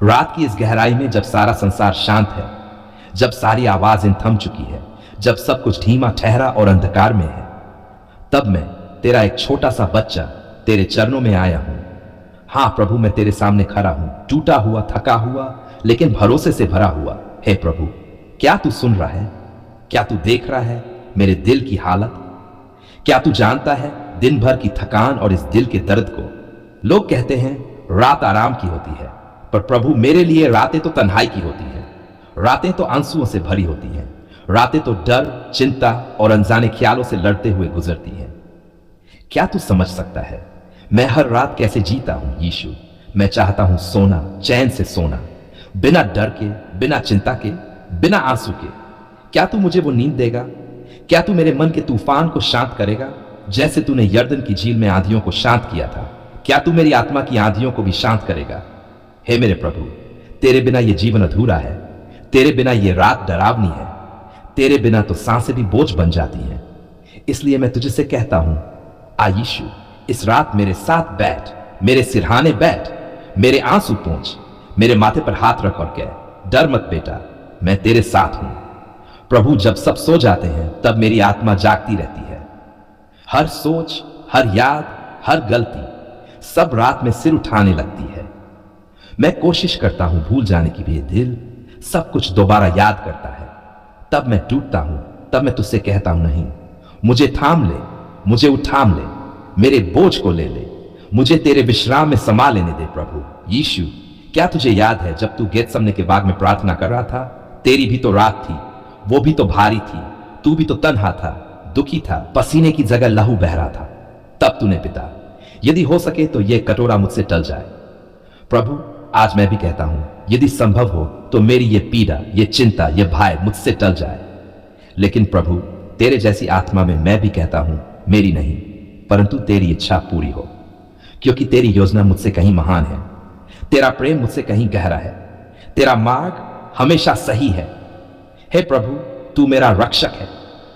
रात की इस गहराई में जब सारा संसार शांत है, जब सारी आवाजें थम चुकी है, जब सब कुछ धीमा ठहरा और अंधकार में है, तब मैं तेरा एक छोटा सा बच्चा तेरे चरणों में आया हूं। हां प्रभु, मैं तेरे सामने खड़ा हूं, टूटा हुआ, थका हुआ, लेकिन भरोसे से भरा हुआ। हे प्रभु, क्या तू सुन रहा है? क्या तू देख रहा है मेरे दिल की हालत? क्या तू जानता है दिन भर की थकान और इस दिल के दर्द को? लोग कहते हैं रात आराम की होती है, पर प्रभु मेरे लिए रातें तो तन्हाई की होती है। रातें तो आंसुओं से भरी होती हैं। रातें तो डर, चिंता और अनजाने ख्यालों से लड़ते हुए गुजरती हैं। क्या तू समझ सकता है मैं हर रात कैसे जीता हूं यीशु? मैं चाहता हूं सोना, चैन से सोना, बिना डर के, बिना चिंता के, बिना आंसू के। क्या तू मुझे वो नींद देगा? क्या तू मेरे मन के तूफान को शांत करेगा, जैसे तूने यर्दन की झील में आंधियों को शांत किया था? क्या तू मेरी आत्मा की आंधियों को भी शांत करेगा? हे मेरे प्रभु, तेरे बिना ये जीवन अधूरा है। तेरे बिना ये रात डरावनी है। तेरे बिना तो सांसें भी बोझ बन जाती हैं। इसलिए मैं तुझसे कहता हूं, आ यीशु, इस रात मेरे साथ बैठ, मेरे सिरहाने बैठ, मेरे आंसू पोंछ, मेरे माथे पर हाथ रख और कह, डर मत बेटा, मैं तेरे साथ हूं। प्रभु, जब सब सो जाते हैं तब मेरी आत्मा जागती रहती है। हर सोच, हर याद, हर गलती, सब रात में सिर उठाने लगती है। मैं कोशिश करता हूं भूल जाने की भी, ये दिल सब कुछ दोबारा याद करता है। तब मैं टूटता हूं, तब मैं तुझसे कहता हूं, नहीं, मुझे थाम ले, मुझे उठाम ले, मेरे बोझ को ले ले, मुझे तेरे विश्राम में समा लेने दे। प्रभु यीशु, क्या तुझे याद है जब तू गेतसमने के बाग में प्रार्थना कर रहा था? तेरी भी तो रात थी, वो भी तो भारी थी, तू भी तो तन्हा था, दुखी था, पसीने की जगह लहू बह रहा था। तब तूने पिता, यदि हो सके तो ये कटोरा मुझसे टल जाए। प्रभु, आज मैं भी कहता हूं, यदि संभव हो तो मेरी ये पीड़ा, ये चिंता, ये भय मुझसे टल जाए। लेकिन प्रभु, तेरे जैसी आत्मा में मैं भी कहता हूं, मेरी नहीं परंतु तेरी इच्छा पूरी हो, क्योंकि तेरी योजना मुझसे कहीं महान है। तेरा प्रेम मुझसे कहीं गहरा है। तेरा मार्ग हमेशा सही है। हे प्रभु, तू मेरा रक्षक है।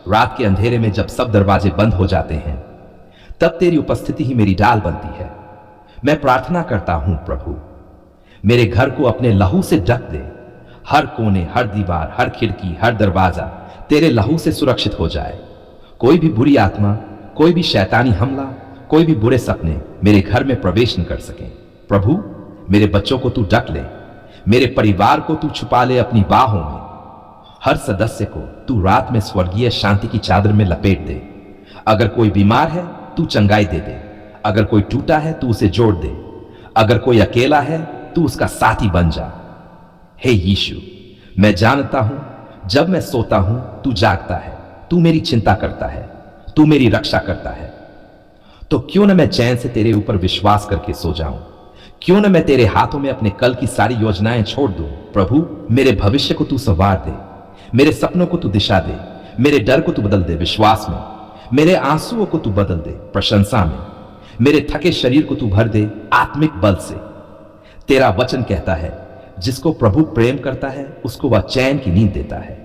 रात के अंधेरे में जब सब दरवाजे बंद हो जाते हैं, तब तेरी उपस्थिति ही मेरी ढाल बनती है। मैं प्रार्थना करता हूं प्रभु, मेरे घर को अपने लहू से ढक दे। हर कोने, हर दीवार, हर खिड़की, हर दरवाजा तेरे लहू से सुरक्षित हो जाए। कोई भी बुरी आत्मा, कोई भी शैतानी हमला, कोई भी बुरे सपने मेरे घर में प्रवेश न कर सके। प्रभु, मेरे बच्चों को तू ढक ले, मेरे परिवार को तू छुपा ले अपनी बाहों में। हर सदस्य को तू रात में स्वर्गीय शांति की चादर में लपेट दे। अगर कोई बीमार है तू चंगाई दे दे। अगर कोई टूटा है तू उसे जोड़ दे। अगर कोई अकेला है तू उसका साथी बन जा। हे यीशु, मैं जानता हूं जब मैं सोता हूं तू जागता है, तू मेरी चिंता करता है, तू मेरी रक्षा करता है। तो क्यों न मैं चैन से तेरे ऊपर विश्वास करके सो जाऊं? क्यों न मैं तेरे हाथों में अपने कल की सारी योजनाएं छोड़ दूं? प्रभु, मेरे भविष्य को तू संवार दे, मेरे सपनों को तू दिशा दे, मेरे डर को तू बदल दे विश्वास में, मेरे आंसुओं को तू बदल दे प्रशंसा में, मेरे थके शरीर को तू भर दे आत्मिक बल से। तेरा वचन कहता है, जिसको प्रभु प्रेम करता है उसको वह चैन की नींद देता है।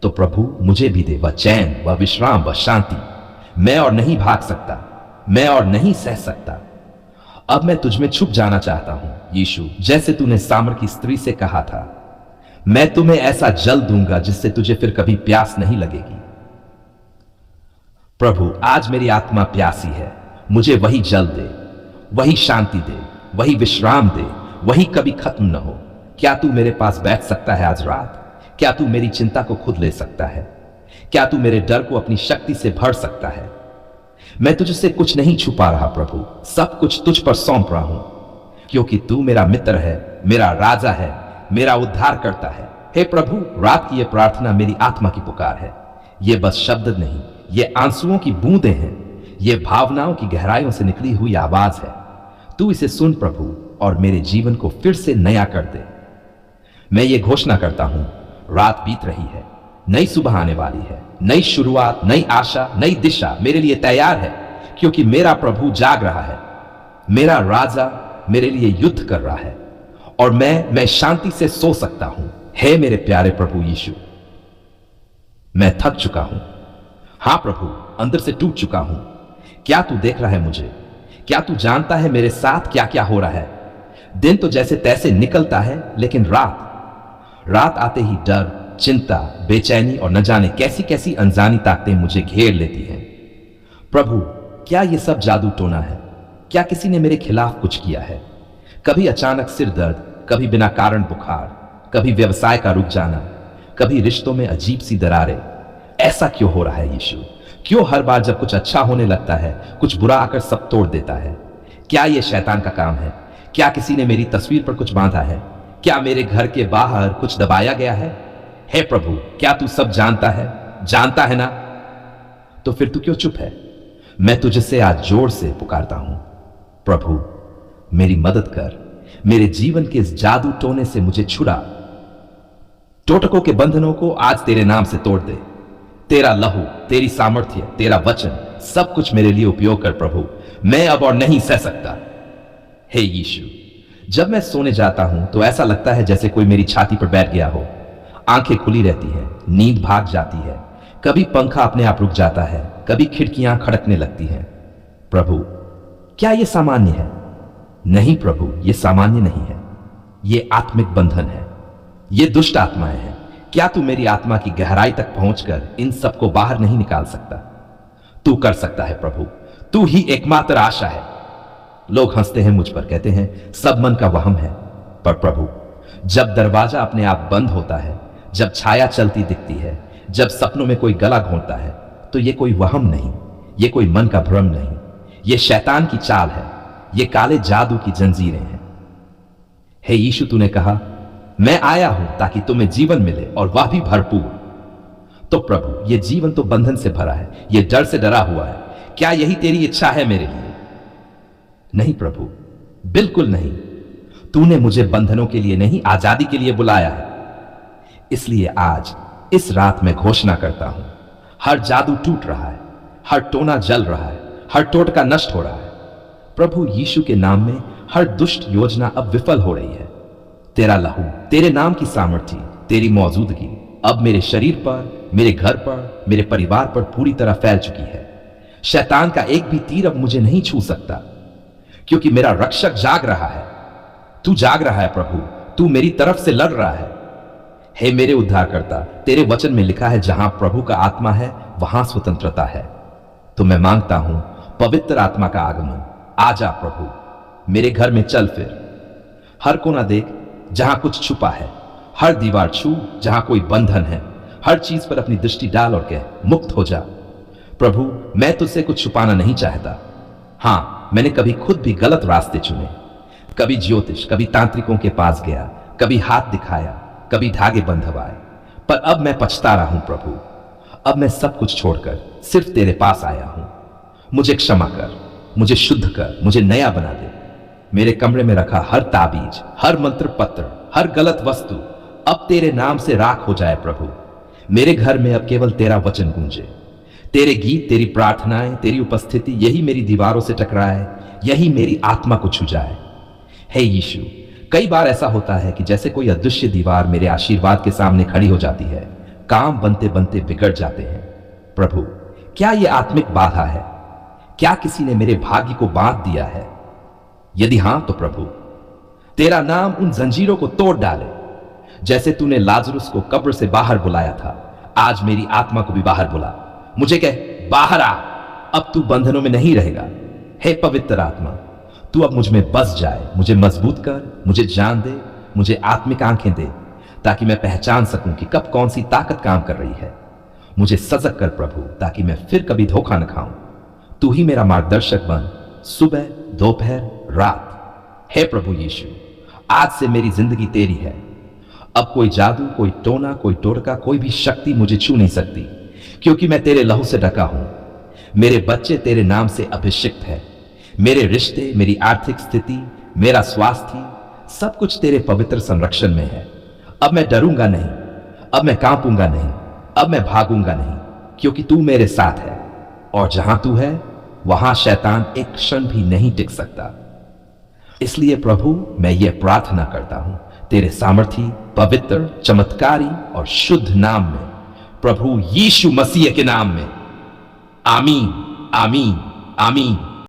तो प्रभु, मुझे भी दे वह चैन, वह विश्राम, वह शांति। मैं और नहीं भाग सकता, मैं और नहीं सह सकता। अब मैं तुझ में छुप जाना चाहता हूं यीशु, जैसे तूने सामर की स्त्री से कहा था, मैं तुम्हें ऐसा जल दूंगा जिससे तुझे फिर कभी प्यास नहीं लगेगी। प्रभु, आज मेरी आत्मा प्यासी है, मुझे वही जल दे, वही शांति दे, वही विश्राम दे, वही कभी खत्म न हो। क्या तू मेरे पास बैठ सकता है आज रात? क्या तू मेरी चिंता को खुद ले सकता है? क्या तू मेरे डर को अपनी शक्ति से भर सकता है? मैं तुझसे कुछ नहीं छुपा रहा प्रभु, सब कुछ तुझ पर सौंप रहा हूं, क्योंकि तू मेरा मित्र है, मेरा राजा है, मेरा उद्धार करता है। हे प्रभु, रात की यह प्रार्थना मेरी आत्मा की पुकार है। ये बस शब्द नहीं, ये आंसुओं की बूंदें हैं, ये भावनाओं की गहराइयों से निकली हुई आवाज है। तू इसे सुन प्रभु और मेरे जीवन को फिर से नया कर दे। मैं ये घोषणा करता हूं, रात बीत रही है, नई सुबह आने वाली है, नई शुरुआत, नई आशा, नई दिशा मेरे लिए तैयार है, क्योंकि मेरा प्रभु जाग रहा है, मेरा राजा मेरे लिए युद्ध कर रहा है और मैं शांति से सो सकता हूं। हे मेरे प्यारे प्रभु यीशु, मैं थक चुका हूं। हां प्रभु, अंदर से टूट चुका हूं। क्या तू देख रहा है मुझे? क्या तू जानता है मेरे साथ क्या क्या हो रहा है? दिन तो जैसे तैसे निकलता है, लेकिन रात आते ही डर, चिंता, बेचैनी और न जाने कैसी कैसी अनजानी ताकतें मुझे घेर लेती हैं। प्रभु, क्या ये सब जादू टोना है? क्या किसी ने मेरे खिलाफ कुछ किया है? कभी अचानक सिर दर्द, कभी बिना कारण बुखार, कभी व्यवसाय का रुक जाना, कभी रिश्तों में अजीब सी दरारें। ऐसा क्यों हो रहा है यीशु? क्यों हर बार जब कुछ अच्छा होने लगता है, कुछ बुरा आकर सब तोड़ देता है? क्या यह शैतान का काम है? क्या किसी ने मेरी तस्वीर पर कुछ बांधा है? क्या मेरे घर के बाहर कुछ दबाया गया है? हे प्रभु, क्या तू सब जानता है ना? तो फिर तू क्यों चुप है? मैं तुझसे आज जोर से पुकारता हूं, प्रभु मेरी मदद कर, मेरे जीवन के इस जादू टोने से मुझे छुड़ा। टोटकों के बंधनों को आज तेरे नाम से तोड़ दे। तेरा लहू, तेरी सामर्थ्य, तेरा वचन, सब कुछ मेरे लिए उपयोग कर प्रभु। मैं अब और नहीं सह सकता। हे यीशु, जब मैं सोने जाता हूं तो ऐसा लगता है जैसे कोई मेरी छाती पर बैठ गया हो। आंखें खुली रहती हैं, नींद भाग जाती है, कभी पंखा अपने आप रुक जाता है, कभी खिड़कियां खड़कने लगती हैं। प्रभु, क्या यह सामान्य है? नहीं प्रभु, यह सामान्य नहीं है। यह आत्मिक बंधन है। ये दुष्ट आत्माएं हैं। क्या तू मेरी आत्मा की गहराई तक पहुंचकर इन सबको बाहर नहीं निकाल सकता? तू कर सकता है प्रभु, तू ही एकमात्र आशा है। लोग हंसते हैं मुझ पर, कहते हैं सब मन का वहम है। पर प्रभु, जब दरवाजा अपने आप बंद होता है, जब छाया चलती दिखती है, जब सपनों में कोई गला घोंटता है, तो ये कोई वहम नहीं, ये कोई मन का भ्रम नहीं, ये शैतान की चाल है, ये काले जादू की जंजीरें हैं। हे यीशु, तूने कहा मैं आया हूं ताकि तुम्हें जीवन मिले और वह भी भरपूर। तो प्रभु, यह जीवन तो बंधन से भरा है, यह डर से डरा हुआ है। क्या यही तेरी इच्छा है मेरे लिए? नहीं प्रभु, बिल्कुल नहीं। तूने मुझे बंधनों के लिए नहीं, आजादी के लिए बुलाया है। इसलिए आज इस रात में घोषणा करता हूं, हर जादू टूट रहा है, हर टोना जल रहा है, हर टोटका नष्ट हो रहा है। प्रभु यीशु के नाम में हर दुष्ट योजना अब विफल हो रही है। तेरा लहू, तेरे नाम की सामर्थ्य, तेरी मौजूदगी अब मेरे शरीर पर, मेरे घर पर, मेरे परिवार पर पूरी तरह फैल चुकी है। शैतान का एक भी तीर अब मुझे नहीं छू सकता, क्योंकि मेरा रक्षक जाग रहा है। तू जाग रहा है प्रभु, तू मेरी तरफ से लड़ रहा है। हे मेरे उद्धारकर्ता, तेरे वचन में लिखा है जहां प्रभु का आत्मा है वहां स्वतंत्रता है। तो मैं मांगता हूं पवित्र आत्मा का आगमन। आजा प्रभु, मेरे घर में चल फिर। हर कोना देख जहां कुछ छुपा है, हर दीवार छू जहां कोई बंधन है, हर चीज पर अपनी दृष्टि डाल और कह मुक्त हो जा। प्रभु, मैं तुझसे कुछ छुपाना नहीं चाहता। हां, मैंने कभी खुद भी गलत रास्ते चुने, कभी ज्योतिष, कभी तांत्रिकों के पास गया, कभी हाथ दिखाया, कभी धागे बंधवाए। पर अब मैं पछता रहा हूं प्रभु। अब मैं सब कुछ छोड़कर सिर्फ तेरे पास आया हूं। मुझे क्षमा कर, मुझे शुद्ध कर, मुझे नया बना दे। मेरे कमरे में रखा हर ताबीज, हर मंत्र पत्र, हर गलत वस्तु अब तेरे नाम से राख हो जाए प्रभु। मेरे घर में अब केवल तेरा वचन गूंजे, तेरे गीत, तेरी प्रार्थनाएं, तेरी उपस्थिति यही मेरी दीवारों से टकराए, यही मेरी आत्मा को छू जाए। हे यीशु, कई बार ऐसा होता है कि जैसे कोई अदृश्य दीवार मेरे आशीर्वाद के सामने खड़ी हो जाती है, काम बनते बनते बिगड़ जाते हैं। प्रभु, क्या यह आत्मिक बाधा है? क्या किसी ने मेरे भाग्य को बांध दिया है? यदि हां तो प्रभु, तेरा नाम उन जंजीरों को तोड़ डाले। जैसे तूने लाजरुस को कब्र से बाहर बुलाया था, आज मेरी आत्मा को भी बाहर बुला। मुझे कह बाहर आ, अब तू बंधनों में नहीं रहेगा। हे पवित्र आत्मा, तू अब मुझ में बस जाए, मुझे मजबूत कर, मुझे जान दे, मुझे आत्मिक आंखें दे, ताकि मैं पहचान सकूं कि कब कौन सी ताकत काम कर रही है। मुझे सजग कर प्रभु, ताकि मैं फिर कभी धोखा न खाऊं। तू ही मेरा मार्गदर्शक बन, सुबह, दोपहर, रात। हे प्रभु यीशु, आज से मेरी जिंदगी तेरी है। अब कोई जादू, कोई टोना, कोई टोटका, कोई भी शक्ति मुझे छू नहीं सकती, क्योंकि मैं तेरे लहू से ढका हूं। मेरे बच्चे तेरे नाम से अभिषिक्त है। मेरे रिश्ते, मेरी आर्थिक स्थिति, मेरा स्वास्थ्य, सब कुछ तेरे पवित्र संरक्षण में है। अब मैं डरूंगा नहीं, अब मैं कांपूंगा नहीं, अब मैं भागूंगा नहीं, क्योंकि तू मेरे साथ है। और जहां तू है वहां शैतान एक क्षण भी नहीं टिक सकता। इसलिए प्रभु, मैं ये प्रार्थना करता हूं तेरे सामर्थी, पवित्र, चमत्कारी और शुद्ध नाम में, प्रभु यीशु मसीह के नाम में। आमीन, आमीन, आमीन।